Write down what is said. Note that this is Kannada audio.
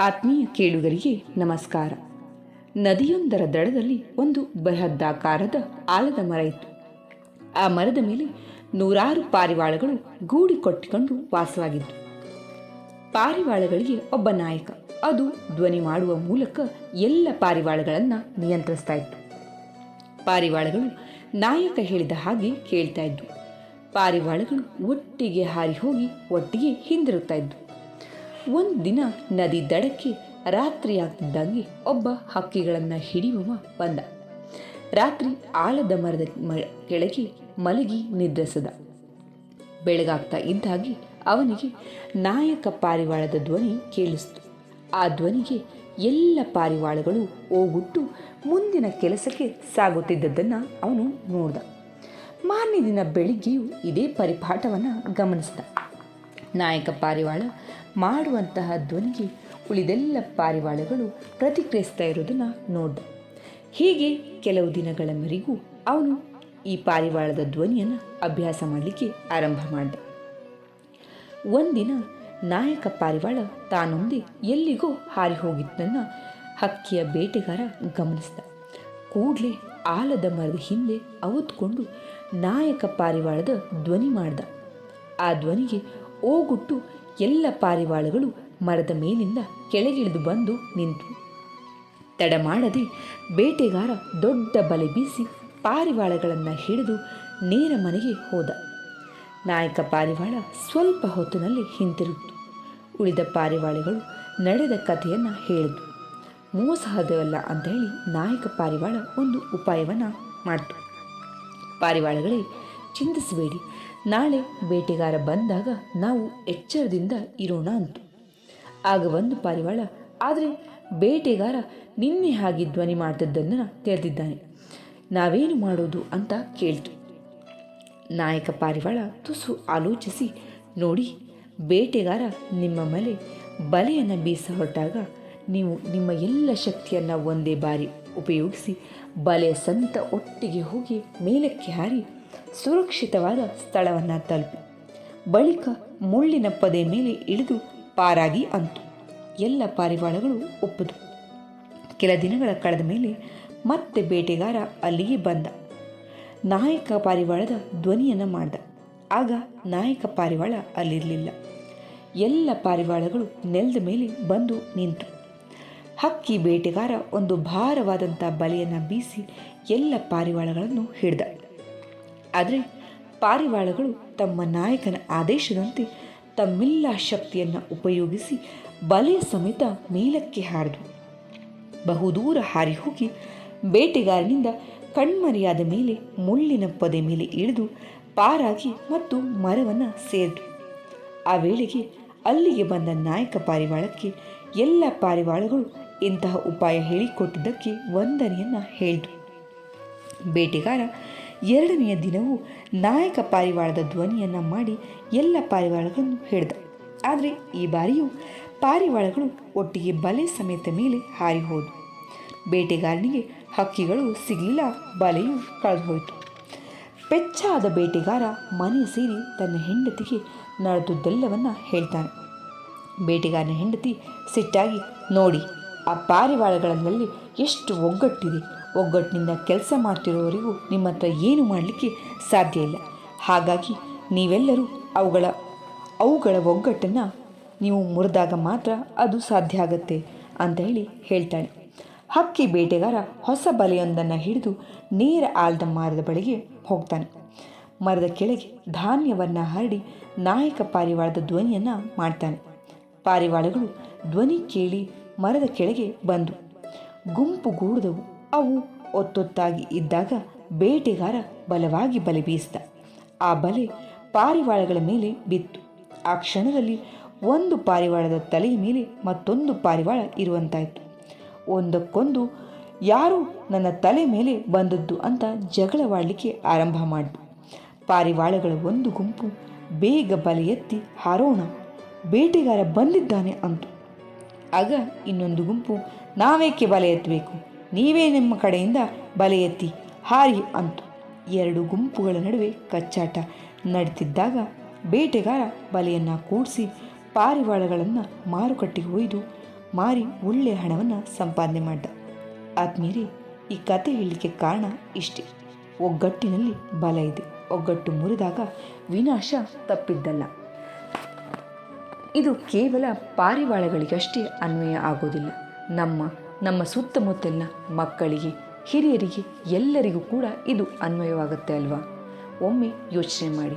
ಆತ್ಮೀಯ ಕೇಳುಗರಿಗೆ ನಮಸ್ಕಾರ. ನದಿಯೊಂದರ ದಡದಲ್ಲಿ ಒಂದು ಬೃಹದಾಕಾರದ ಆಲದ ಮರ ಇತ್ತು. ಆ ಮರದ ಮೇಲೆ ನೂರಾರು ಪಾರಿವಾಳಗಳು ಗೂಡಿ ಕೊಟ್ಟಿಕೊಂಡು ವಾಸವಾಗಿತ್ತು. ಪಾರಿವಾಳಗಳಿಗೆ ಒಬ್ಬ ನಾಯಕ. ಅದು ಧ್ವನಿ ಮಾಡುವ ಮೂಲಕ ಎಲ್ಲ ಪಾರಿವಾಳಗಳನ್ನು ನಿಯಂತ್ರಿಸ್ತಾ ಇತ್ತು. ಪಾರಿವಾಳಗಳು ನಾಯಕ ಹೇಳಿದ ಹಾಗೆ ಕೇಳ್ತಾ ಇದ್ವು. ಪಾರಿವಾಳಗಳು ಒಟ್ಟಿಗೆ ಹಾರಿ ಹೋಗಿ ಒಟ್ಟಿಗೆ ಹಿಂದಿರುಗ್ತಾ ಇದ್ವು. ಒಂದು ದಿನ ನದಿ ದಡಕ್ಕೆ ರಾತ್ರಿಯಾಗ್ತಿದ್ದಂಗೆ ಒಬ್ಬ ಹಕ್ಕಿಗಳನ್ನು ಹಿಡಿಯುವ ಬಂದ. ರಾತ್ರಿ ಆಲದ ಮರದ ಕೆಳಗೆ ಮಲಗಿ ನಿದ್ರಿಸಿದ. ಬೆಳಗಾಗ್ತಾ ಇದ್ದಾಗೆ ಅವನಿಗೆ ನಾಯಕ ಪಾರಿವಾಳದ ಧ್ವನಿ ಕೇಳಿಸ್ತು. ಆ ಧ್ವನಿಗೆ ಎಲ್ಲ ಪಾರಿವಾಳಗಳು ಓಗುಟ್ಟು ಮುಂದಿನ ಕೆಲಸಕ್ಕೆ ಸಾಗುತ್ತಿದ್ದದ್ದನ್ನು ಅವನು ನೋಡ್ದ. ಮಾರನೇ ದಿನ ಬೆಳಿಗ್ಗೆಯೂ ಇದೇ ಪರಿಪಾಠವನ್ನು ಗಮನಿಸಿದ. ನಾಯಕ ಪಾರಿವಾಳ ಮಾಡುವಂತಹ ಧ್ವನಿಗೆ ಉಳಿದೆಲ್ಲ ಪಾರಿವಾಳಗಳು ಪ್ರತಿಕ್ರಿಯಿಸ್ತಾ ಇರೋದನ್ನು ನೋಡ್ದ. ಹೀಗೆ ಕೆಲವು ದಿನಗಳವರೆಗೂ ಅವನು ಈ ಪಾರಿವಾಳದ ಧ್ವನಿಯನ್ನು ಅಭ್ಯಾಸ ಮಾಡಲಿಕ್ಕೆ ಆರಂಭ ಮಾಡಿದ. ಒಂದಿನ ನಾಯಕ ಪಾರಿವಾಳ ತಾನೊಂದೇ ಎಲ್ಲಿಗೋ ಹಾರಿ ಹೋಗಿದ್ದನ್ನು ಹಕ್ಕಿಯ ಬೇಟೆಗಾರ ಗಮನಿಸಿದ. ಕೂಡಲೇ ಆಲದ ಮರದ ಹಿಂದೆ ಅವತ್ಕೊಂಡು ನಾಯಕ ಪಾರಿವಾಳದ ಧ್ವನಿ ಮಾಡ್ದ. ಆ ಧ್ವನಿಗೆ ಓಗುಟ್ಟು ಎಲ್ಲ ಪಾರಿವಾಳಗಳು ಮರದ ಮೇಲಿಂದ ಕೆಳಗಿಳಿದು ಬಂದು ನಿಂತು. ತಡ ಮಾಡದೆ ಬೇಟೆಗಾರ ದೊಡ್ಡ ಬಲೆ ಬೀಸಿ ಪಾರಿವಾಳಗಳನ್ನು ಹಿಡಿದು ನೇರ ಮನೆಗೆ ಹೋದ. ನಾಯಕ ಪಾರಿವಾಳ ಸ್ವಲ್ಪ ಹೊತ್ತಿನಲ್ಲಿ ಹಿಂತಿರುಗಿತು. ಉಳಿದ ಪಾರಿವಾಳಗಳು ನಡೆದ ಕಥೆಯನ್ನು ಹೇಳಿದ್ವು. ಮೋಸ ಹೋದವಲ್ಲ ಅಂತ ಹೇಳಿ ನಾಯಕ ಪಾರಿವಾಳ ಒಂದು ಉಪಾಯವನ್ನು ಮಾಡ್ತು. ಪಾರಿವಾಳಗಳೇ, ಚಿಂತಿಸಬೇಡಿ, ನಾಳೆ ಬೇಟೆಗಾರ ಬಂದಾಗ ನಾವು ಎಚ್ಚರದಿಂದ ಇರೋಣ ಅಂತು. ಆಗ ಒಂದು ಪಾರಿವಾಳ, ಆದರೆ ಬೇಟೆಗಾರ ನಿನ್ನೆ ಹಾಗೆ ಧ್ವನಿ ಮಾಡ್ತಿದ್ದನ್ನು ತಿಳಿದಿದ್ದಾನೆ, ನಾವೇನು ಮಾಡೋದು ಅಂತ ಕೇಳ್ತು. ನಾಯಕ ಪಾರಿವಾಳ ತುಸು ಆಲೋಚಿಸಿ, ನೋಡಿ, ಬೇಟೆಗಾರ ನಿಮ್ಮ ಮೇಲೆ ಬಲೆಯನ್ನು ಬೀಸ ಹೊರಟಾಗ ನೀವು ನಿಮ್ಮ ಎಲ್ಲ ಶಕ್ತಿಯನ್ನು ಒಂದೇ ಬಾರಿ ಉಪಯೋಗಿಸಿ ಬಲೆಯ ಸಮೇತ ಒಟ್ಟಿಗೆ ಹೋಗಿ ಮೇಲಕ್ಕೆ ಹಾರಿ ಸುರಕ್ಷಿತವಾದ ಸ್ಥಳವನ್ನು ತಲುಪಿ ಬಳಿಕ ಮುಳ್ಳಿನ ಪೊದೆ ಮೇಲೆ ಇಳಿದು ಪಾರಾಗಿ ಅಂತು. ಎಲ್ಲ ಪಾರಿವಾಳಗಳು ಒಪ್ಪದು. ಕೆಲ ದಿನಗಳ ಕಳೆದ ಮೇಲೆ ಮತ್ತೆ ಬೇಟೆಗಾರ ಅಲ್ಲಿಗೆ ಬಂದ. ನಾಯಕ ಪಾರಿವಾಳದ ಧ್ವನಿಯನ್ನು ಮಾಡ್ದ. ಆಗ ನಾಯಕ ಪಾರಿವಾಳ ಅಲ್ಲಿರಲಿಲ್ಲ. ಎಲ್ಲ ಪಾರಿವಾಳಗಳು ನೆಲದ ಮೇಲೆ ಬಂದು ನಿಂತು. ಹಕ್ಕಿ ಬೇಟೆಗಾರ ಒಂದು ಭಾರವಾದಂಥ ಬಲೆಯನ್ನು ಬೀಸಿ ಎಲ್ಲ ಪಾರಿವಾಳಗಳನ್ನು ಹಿಡಿದ. ಆದರೆ ಪಾರಿವಾಳಗಳು ತಮ್ಮ ನಾಯಕನ ಆದೇಶದಂತೆ ತಮ್ಮೆಲ್ಲ ಶಕ್ತಿಯನ್ನು ಉಪಯೋಗಿಸಿ ಬಲೆಯ ಸಮೇತ ಮೇಲಕ್ಕೆ ಹಾರಿದವು. ಬಹುದೂರ ಹಾರಿ ಹೋಗಿ ಬೇಟೆಗಾರನಿಂದ ಕಣ್ಮರೆಯಾದ ಮೇಲೆ ಮುಳ್ಳಿನ ಪೊದೆ ಮೇಲೆ ಇಳಿದು ಪಾರಾಗಿ ಮತ್ತು ಮರವನ್ನು ಸೇರಿದವು. ಆ ವೇಳೆಗೆ ಅಲ್ಲಿಗೆ ಬಂದ ನಾಯಕ ಪಾರಿವಾಳಕ್ಕೆ ಎಲ್ಲ ಪಾರಿವಾಳಗಳು ಇಂತಹ ಉಪಾಯ ಹೇಳಿಕೊಟ್ಟಿದ್ದಕ್ಕೆ ವಂದನೆಯನ್ನು ಹೇಳಿದವು. ಬೇಟೆಗಾರ ಎರಡನೆಯ ದಿನವೂ ನಾಯಕ ಪಾರಿವಾಳದ ಧ್ವನಿಯನ್ನು ಮಾಡಿ ಎಲ್ಲ ಪಾರಿವಾಳಗಳನ್ನು ಹಿಡಿದ. ಆದರೆ ಈ ಬಾರಿಯೂ ಪಾರಿವಾಳಗಳು ಒಟ್ಟಿಗೆ ಬಲೆ ಸಮೇತ ಮೇಲೆ ಹಾರಿ ಹೋದವು. ಬೇಟೆಗಾರನಿಗೆ ಹಕ್ಕಿಗಳು ಸಿಗಲಿಲ್ಲ, ಬಲೆಯೂ ಕಳೆದು ಹೋಯಿತು. ಪೆಚ್ಚಾದ ಬೇಟೆಗಾರ ಮನೆ ಸೇರಿ ತನ್ನ ಹೆಂಡತಿಗೆ ನಡೆದುದೆಲ್ಲವನ್ನು ಹೇಳ್ತಾನೆ. ಬೇಟೆಗಾರನ ಹೆಂಡತಿ ಸಿಟ್ಟಾಗಿ, ನೋಡಿ, ಆ ಪಾರಿವಾಳಗಳಲ್ಲಿ ಎಷ್ಟು ಒಗ್ಗಟ್ಟಿದೆ. ಒಗ್ಗಟ್ಟಿನಿಂದ ಕೆಲಸ ಮಾಡ್ತಿರೋವರೆಗೂ ನಿಮ್ಮ ಹತ್ರ ಏನು ಮಾಡಲಿಕ್ಕೆ ಸಾಧ್ಯ ಇಲ್ಲ. ಹಾಗಾಗಿ ನೀವೆಲ್ಲರೂ ಅವುಗಳ ಒಗ್ಗಟ್ಟನ್ನು ನೀವು ಮುರಿದಾಗ ಮಾತ್ರ ಅದು ಸಾಧ್ಯ ಆಗುತ್ತೆ ಅಂತ ಹೇಳಿ ಹೇಳ್ತಾಳೆ. ಹಕ್ಕಿ ಬೇಟೆಗಾರ ಹೊಸ ಬಲೆಯೊಂದನ್ನು ಹಿಡಿದು ನೇರ ಆಲದ ಮರದ ಬಳಿಗೆ ಹೋಗ್ತಾನೆ. ಮರದ ಕೆಳಗೆ ಧಾನ್ಯವನ್ನು ಹರಡಿ ನಾಯಕ ಪಾರಿವಾಳದ ಧ್ವನಿಯನ್ನು ಮಾಡ್ತಾನೆ. ಪಾರಿವಾಳಗಳು ಧ್ವನಿ ಕೇಳಿ ಮರದ ಕೆಳಗೆ ಬಂದು ಗುಂಪು ಗೂಡಿದವು. ಅವು ಒತ್ತೊತ್ತಾಗಿ ಇದ್ದಾಗ ಬೇಟೆಗಾರ ಬಲವಾಗಿ ಬಲೆ ಬೀಸಿದ. ಆ ಬಲೆ ಪಾರಿವಾಳಗಳ ಮೇಲೆ ಬಿತ್ತು. ಆ ಕ್ಷಣದಲ್ಲಿ ಒಂದು ಪಾರಿವಾಳದ ತಲೆಯ ಮೇಲೆ ಮತ್ತೊಂದು ಪಾರಿವಾಳ ಇರುವಂತಾಯಿತು. ಒಂದಕ್ಕೊಂದು ಯಾರು ನನ್ನ ತಲೆ ಮೇಲೆ ಬಂದದ್ದು ಅಂತ ಜಗಳವಾಡಲಿಕ್ಕೆ ಆರಂಭ ಮಾಡಿತು. ಪಾರಿವಾಳಗಳ ಒಂದು ಗುಂಪು ಬೇಗ ಬಲೆ ಎತ್ತಿ ಹಾರೋಣ, ಬೇಟೆಗಾರ ಬಂದಿದ್ದಾನೆ ಅಂತು. ಆಗ ಇನ್ನೊಂದು ಗುಂಪು, ನಾವೇಕೆ ಬಲೆ ಎತ್ತಬೇಕು, ನೀವೇ ನಿಮ್ಮ ಕಡೆಯಿಂದ ಬಲೆ ಎತ್ತಿ ಹಾರಿ ಅಂತು. ಎರಡು ಗುಂಪುಗಳ ನಡುವೆ ಕಚ್ಚಾಟ ನಡೀತಿದ್ದಾಗ ಬೇಟೆಗಾರ ಬಲೆಯನ್ನು ಕೂಡಿಸಿ ಪಾರಿವಾಳಗಳನ್ನು ಮಾರುಕಟ್ಟೆಗೆ ಒಯ್ದು ಮಾರಿ ಒಳ್ಳೆಯ ಹಣವನ್ನು ಸಂಪಾದನೆ ಮಾಡ್ದ. ಆದ್ಮೇಲೆ ಈ ಕತೆ ಹೇಳಲಿಕ್ಕೆ ಕಾರಣ ಇಷ್ಟೇ. ಒಗ್ಗಟ್ಟಿನಲ್ಲಿ ಬಲ ಇದೆ. ಒಗ್ಗಟ್ಟು ಮುರಿದಾಗ ವಿನಾಶ ತಪ್ಪಿದ್ದಲ್ಲ. ಇದು ಕೇವಲ ಪಾರಿವಾಳಗಳಿಗಷ್ಟೇ ಅನ್ವಯ ಆಗೋದಿಲ್ಲ. ನಮ್ಮ ಸುತ್ತಮುತ್ತಲಿನ ಮಕ್ಕಳಿಗೆ, ಹಿರಿಯರಿಗೆ, ಎಲ್ಲರಿಗೂ ಕೂಡ ಇದು ಅನ್ವಯವಾಗುತ್ತೆ ಅಲ್ವಾ? ಒಮ್ಮೆ ಯೋಚನೆ ಮಾಡಿ.